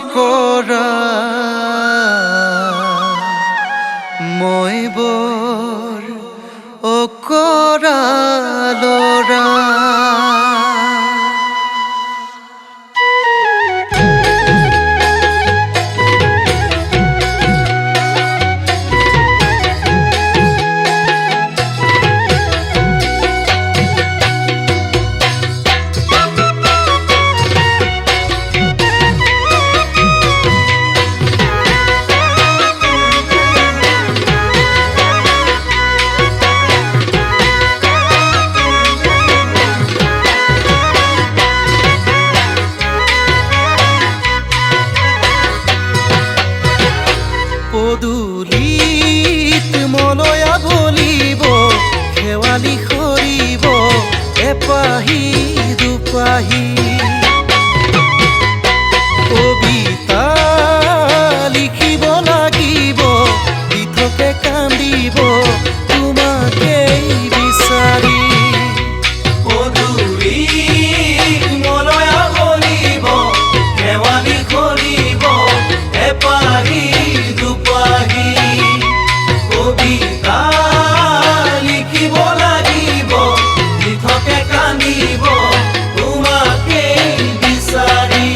নকৰা মই বৰ অকৰা ল'ৰা। পদূলিত মলয়া বলিব শেৱালি সৰিব এপাহি দুপাহি। কবিতা লিখিব লাগিব দিঠকে কান্দিব তোমাকেই বিচাৰি। পদূলিত মলয়া বলিব শেৱালি সৰিব এপাহি দুপাহি। কবিতা লিখিব লাগিব দিঠকে কান্দিব তোমাকেই বিচাৰি।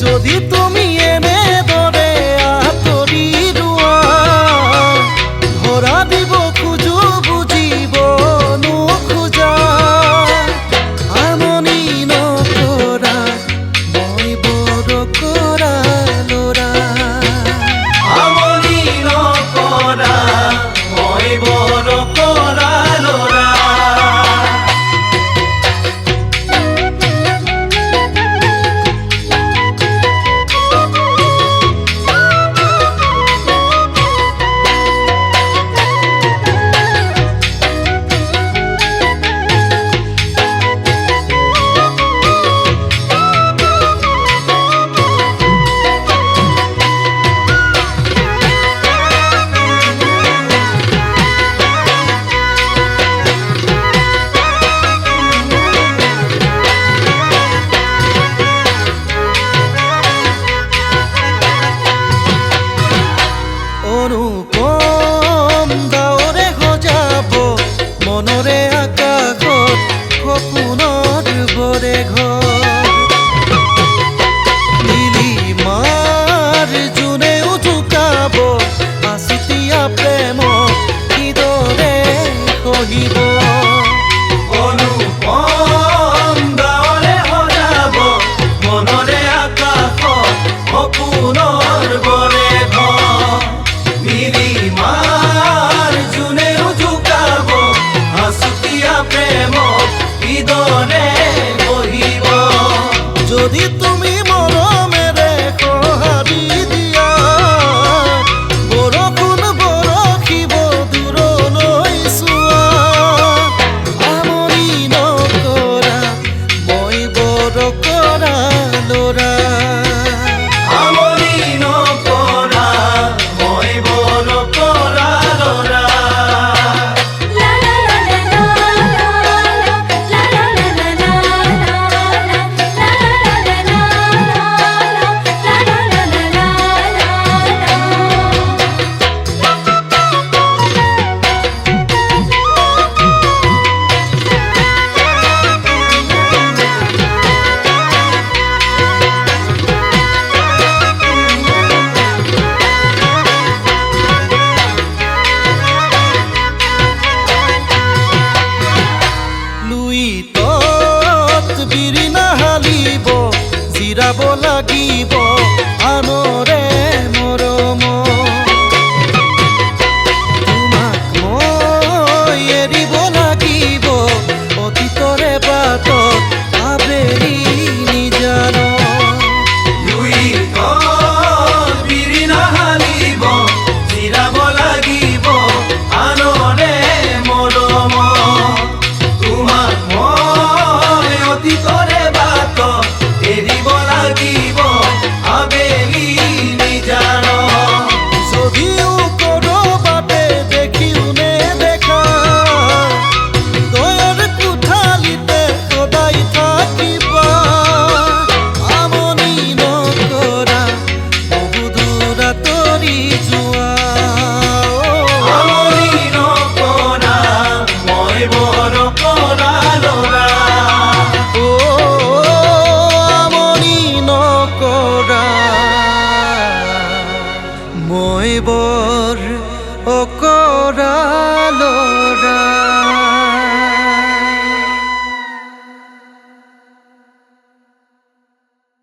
যদি তুমি এনেদৰে আঁতৰি ৰোৱা ধৰা দিব খোজো বুজিব নোখোজা। আমনি নকৰা মই বৰ কৰা ল'ৰা। আমনি নকৰা মই বৰ কৰা ল'ৰা। অনুপম ডাৱৰে সজাব মনৰে আকাশত সপোনৰ বৰে ঘৰ। নীলিমাৰ জোনেও ঢুকাব আচুতীয়া প্ৰেম কিদৰে সহিব। অনুপম ডাৱৰে সজাব মনৰে আকাশত সপোনৰ বৰে ঘৰ। নীলিমাৰ জোনেও ঢুকাব আচুতীয়া প্ৰেমক কিদৰে বহিব। যদি তুমি মৰমেৰে সঁহাৰি দিয়া বৰষুণ বৰষিব দূৰলৈ চোৱা। আমনি নকৰা মই বৰ কৰা ল'ৰা। আমনি নকৰা মই বৰ কৰা ল'ৰা। লুইতত বিৰি নাহালিব জিৰাব লাগিব